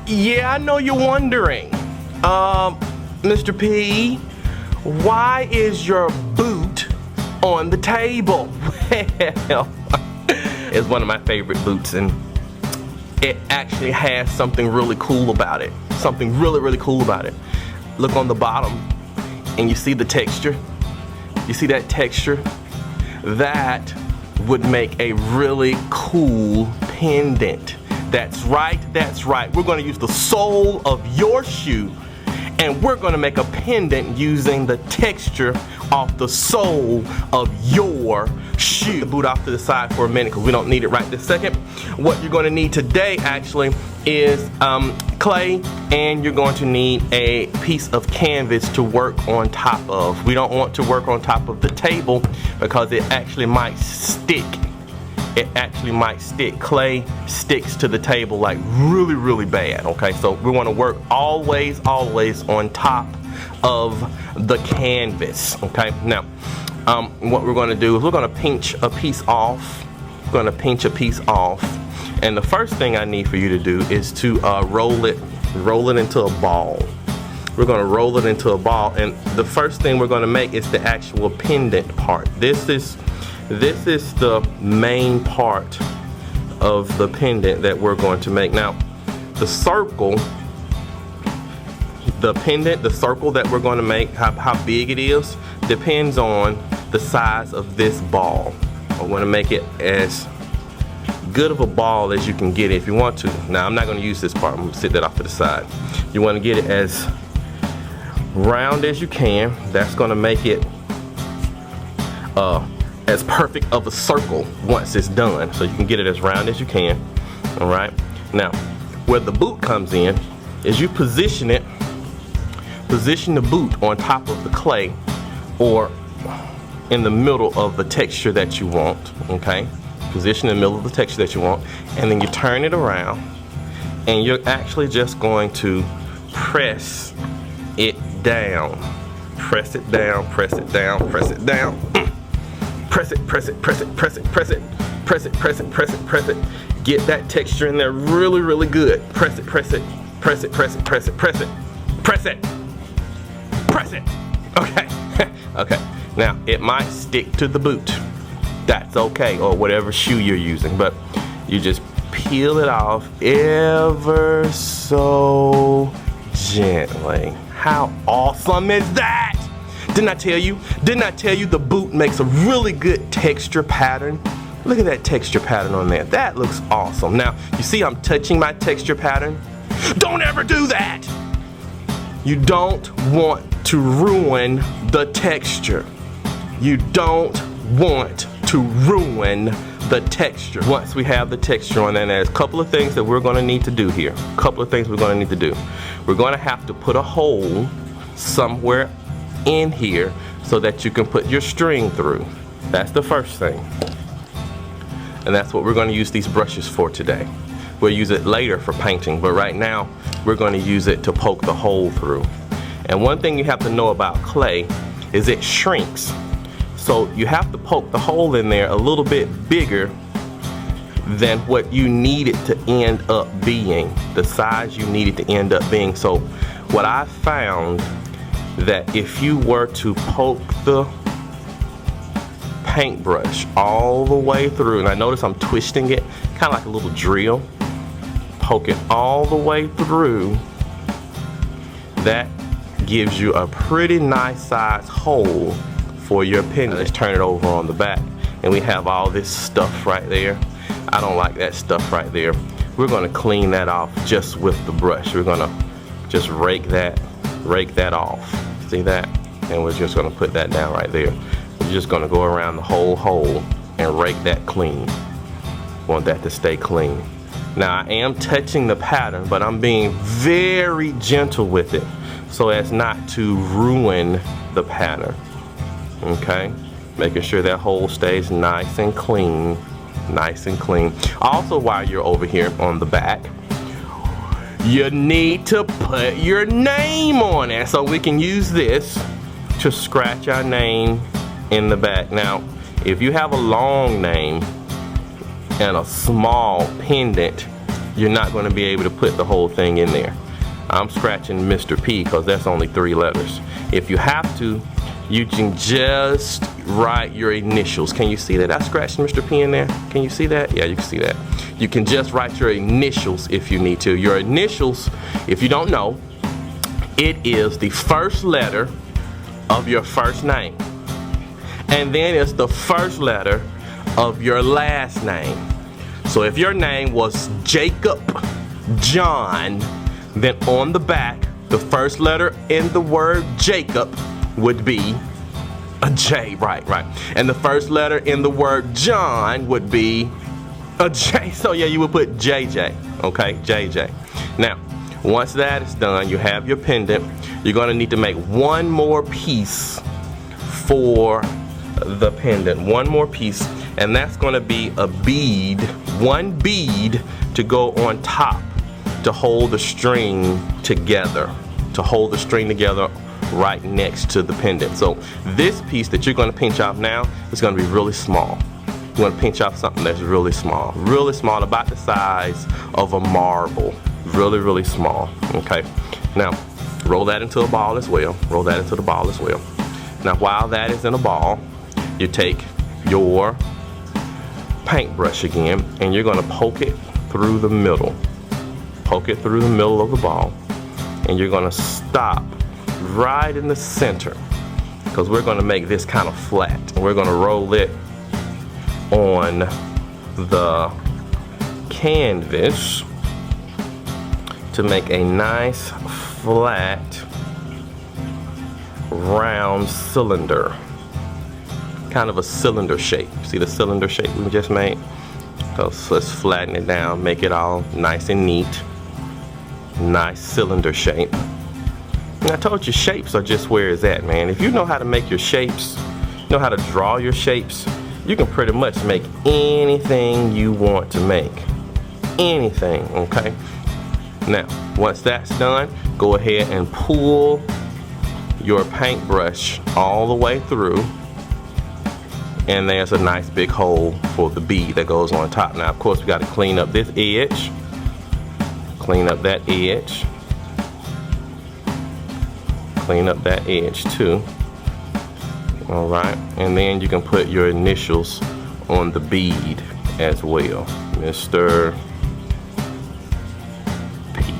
Yeah, I know you're wondering, Mr. P, why is your boot on the table? Well, it's one of my favorite boots, and it actually has something really cool about it. Something really, really cool about it. Look on the bottom, and you see the texture? You see that texture? That would make a really cool pendant. That's right, that's right. We're gonna use the sole of your shoe, and we're gonna make a pendant using the texture off the sole of your shoe. The boot off to the side for a minute because we don't need it right this second. What you're gonna need today actually is clay, and you're going to need a piece of canvas to work on top of. We don't want to work on top of the table because it actually might stick. It actually might stick. Clay sticks to the table like really, really bad, okay? So we want to work always, always on top of the canvas, okay? Now, what we're going to do is we're going to pinch a piece off. We're going to pinch a piece off. And the first thing I need for you to do is to roll it into a ball. We're going to roll it into a ball, and the first thing we're going to make is the actual pendant part. This is the main part of the pendant that we're going to make. Now, the circle, the pendant, the circle that we're going to make, how big it is, depends on the size of this ball. I want to make it as good of a ball as you can get it if you want to. Now, I'm not going to use this part. I'm going to sit that off to the side. You want to get it as round as you can. That's going to make it as perfect of a circle once it's done, so you can get it as round as you can. All right. Now, where the boot comes in is you position the boot on top of the clay or in the middle of the texture that you want. Okay. Position in the middle of the texture that you want, and then you turn it around, and you're actually just going to press it down. Press it down. Press it down. Press it down. Press it, press it, press it, press it, press it, press it, press it, press it, press it. Get that texture in there really, really good. Press it, press it, press it, press it, press it, press it, press it, press it. Okay, okay. Now, it might stick to the boot. That's okay, or whatever shoe you're using, but you just peel it off ever so gently. How awesome is that? Didn't I tell you? Didn't I tell you the boot makes a really good texture pattern? Look at that texture pattern on there. That looks awesome. Now, you see I'm touching my texture pattern? Don't ever do that! You don't want to ruin the texture. You don't want to ruin the texture. Once we have the texture on there, there's a couple of things that we're going to need to do here. A couple of things we're going to need to do. We're going to have to put a hole somewhere in here so that you can put your string through. That's the first thing. And that's what we're going to use these brushes for today. We'll use it later for painting, but right now we're going to use it to poke the hole through. And one thing you have to know about clay is it shrinks. So you have to poke the hole in there a little bit bigger than what you need it to end up being, the size you need it to end up being. So what I found that if you were to poke the paintbrush all the way through, and I notice I'm twisting it, kind of like a little drill, poke it all the way through, that gives you a pretty nice size hole for your pendant. Let's turn it over on the back, and we have all this stuff right there. I don't like that stuff right there. We're going to clean that off just with the brush. We're going to just rake that off. See that? And we're just going to put that down right there. We're just going to go around the whole hole and rake that clean. Want that to stay clean. Now, I am touching the pattern, but I'm being very gentle with it so as not to ruin the pattern. Okay? Making sure that hole stays nice and clean. Nice and clean. Also, while you're over here on the back, you need to put your name on it. So we can use this to scratch our name in the back. Now, if you have a long name and a small pendant, you're not going to be able to put the whole thing in there. I'm scratching Mr. P because that's only 3 letters. If you have to, you can just write your initials. Can you see that? I scratched Mr. P in there. Can you see that? Yeah, you can see that. You can just write your initials if you need to. Your initials, if you don't know, it is the first letter of your first name. And then it's the first letter of your last name. So if your name was Jacob John, then on the back, the first letter in the word Jacob would be a J, right. And the first letter in the word John would be a J. So yeah, you would put JJ, okay, JJ. Now, once that is done, you have your pendant. You're gonna need to make one more piece for the pendant, one more piece, and that's gonna be a bead, one bead to go on top to hold the string together, right next to the pendant. So this piece that you're going to pinch off now is going to be really small. You want to pinch off something that's really small, about the size of a marble, really small. Okay, now roll that into a ball as well. Now while that is in a ball, you take your paintbrush again and you're going to poke it through the middle of the ball, and you're going to stop right in the center, because we're going to make this kind of flat, and we're going to roll it on the canvas to make a nice flat round cylinder, kind of a cylinder shape. See the cylinder shape we just made? So let's flatten it down, make it all nice and neat. Nice cylinder shape. And I told you, shapes are just where it's at, man. If you know how to make your shapes, know how to draw your shapes, you can pretty much make anything you want to make. Anything, okay? Now, once that's done, go ahead and pull your paintbrush all the way through, and there's a nice big hole for the bead that goes on top. Now, of course, we got to clean up this edge. Clean up that edge. Clean up that edge too. Alright, and then you can put your initials on the bead as well. Mr. P.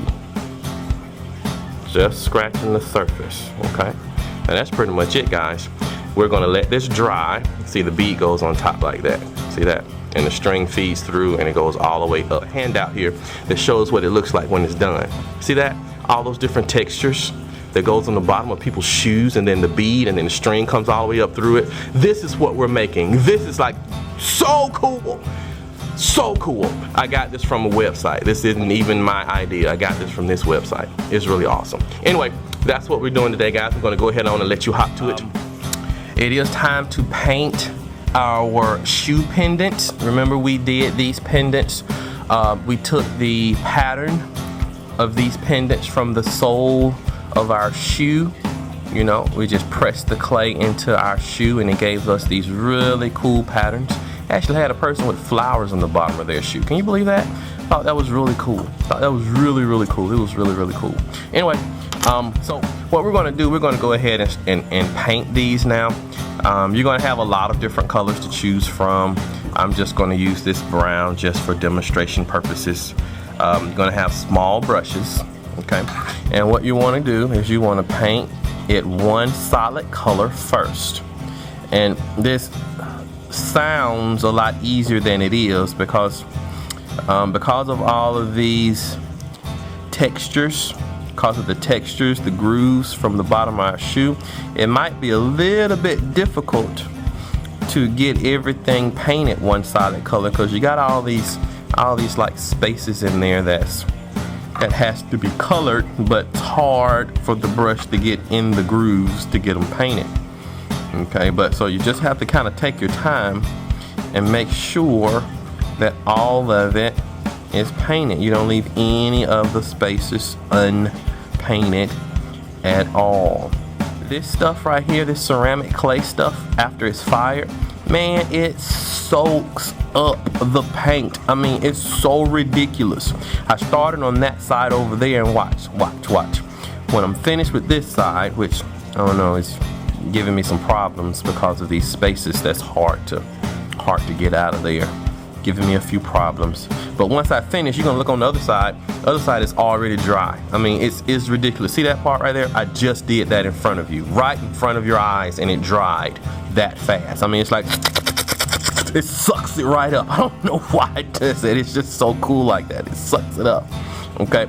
Just scratching the surface, okay? And that's pretty much it, guys. We're gonna let this dry. See, the bead goes on top like that. See that? And the string feeds through and it goes all the way up. Handout here that shows what it looks like when it's done. See that? All those different textures that goes on the bottom of people's shoes, and then the bead, and then the string comes all the way up through it. This is what we're making. This is like so cool. So cool. I got this from a website. This isn't even my idea. I got this from this website. It's really awesome. Anyway, that's what we're doing today, guys. I'm gonna go ahead on and let you hop to it. It is time to paint our shoe pendant. Remember, we did these pendants. We took the pattern of these pendants from the sole of our shoe. You know, we just pressed the clay into our shoe and it gave us these really cool patterns. Actually had a person with flowers on the bottom of their shoe. Can you believe that? Thought that was really cool. Thought that was really cool. It was really cool. Anyway, so what we're gonna do, we're gonna go ahead and paint these now. You're gonna have a lot of different colors to choose from. I'm just gonna use this brown just for demonstration purposes. You're gonna have small brushes, okay? And what you wanna do is you wanna paint it one solid color first. And this sounds a lot easier than it is because of all of these textures, because of the textures, the grooves from the bottom of our shoe, it might be a little bit difficult to get everything painted one solid color, because you got all these like spaces in there that has to be colored, but it's hard for the brush to get in the grooves to get them painted. Okay, but so you just have to kind of take your time and make sure that all of it is painted. You don't leave any of the spaces unpainted at all. This stuff right here, this ceramic clay stuff, after it's fired, man, it soaks up the paint. I mean, it's so ridiculous. I started on that side over there, and watch. When I'm finished with this side, which I don't know, it's giving me some problems because of these spaces that's hard to get out of there, giving me a few problems. But once I finish, you're gonna look on the other side. The other side is already dry. I mean, it's ridiculous. See that part right there? I just did that in front of you, right in front of your eyes, and it dried that fast. I mean, it's like it sucks it right up. I don't know why it does it. It's just so cool like that. It sucks it up. Okay.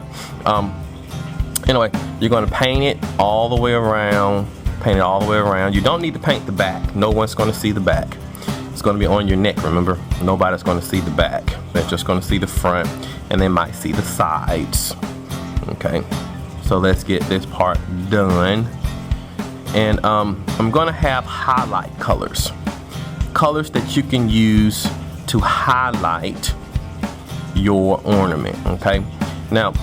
Anyway, you're gonna paint it all the way around. Paint it all the way around. You don't need to paint the back. No one's gonna see the back. It's gonna be on your neck, remember? Nobody's gonna see the back. They're just gonna see the front, and they might see the sides. Okay, so let's get this part done. And I'm gonna have highlight colors. Colors that you can use to highlight your ornament, okay? Now,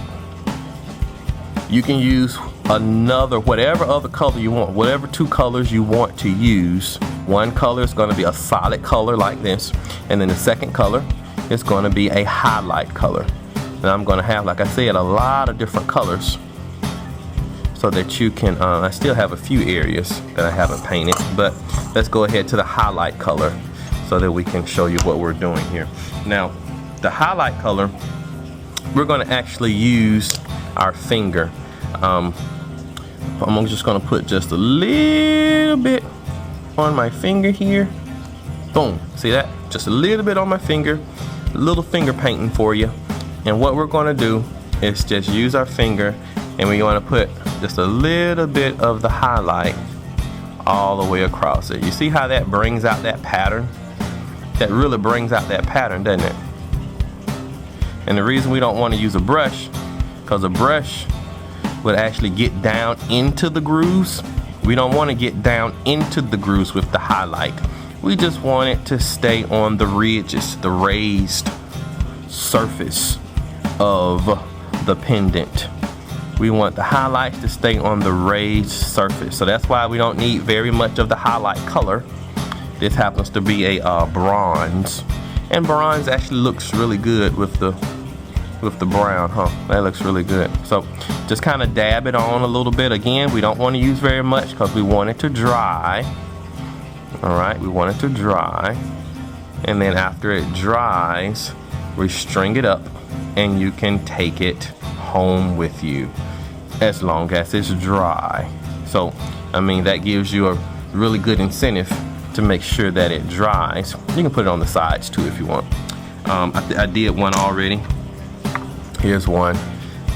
you can use whatever other color you want, whatever 2 colors you want to use. One color is going to be a solid color like this, and then the second color is going to be a highlight color. And I'm going to have, like I said, a lot of different colors so that you can, I still have a few areas that I haven't painted, but let's go ahead to the highlight color so that we can show you what we're doing here. Now, the highlight color, we're going to actually use our finger. I'm just gonna put just a little bit on my finger here. Boom, see that? Just a little bit on my finger, a little finger painting for you. And what we're gonna do is just use our finger, and we're gonna put just a little bit of the highlight all the way across it. You see how that brings out that pattern? That really brings out that pattern, doesn't it? And the reason we don't want to use a brush, because a brush would actually get down into the grooves. We don't want to get down into the grooves with the highlight. We just want it to stay on the ridges, the raised surface of the pendant. We want the highlights to stay on the raised surface. So that's why we don't need very much of the highlight color. This happens to be a bronze, and bronze actually looks really good with the brown, huh? That looks really good. So just kind of dab it on a little bit. Again, we don't want to use very much because we want it to dry. All right, we want it to dry. And then after it dries, we string it up, and you can take it home with you as long as it's dry. So, I mean, that gives you a really good incentive to make sure that it dries. You can put it on the sides too if you want. I did one already. Here's one.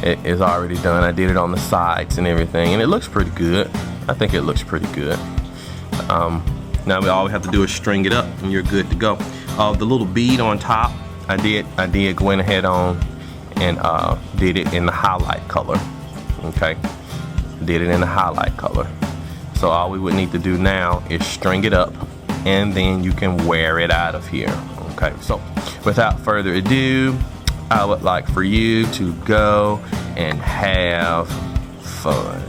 It is already done. I did it on the sides and everything, and it looks pretty good. I think it looks pretty good. Now all we have to do is string it up, and you're good to go. The little bead on top, I did go ahead on and did it in the highlight color. Okay, did it in the highlight color. So all we would need to do now is string it up, and then you can wear it out of here. Okay, so without further ado, I would like for you to go and have fun.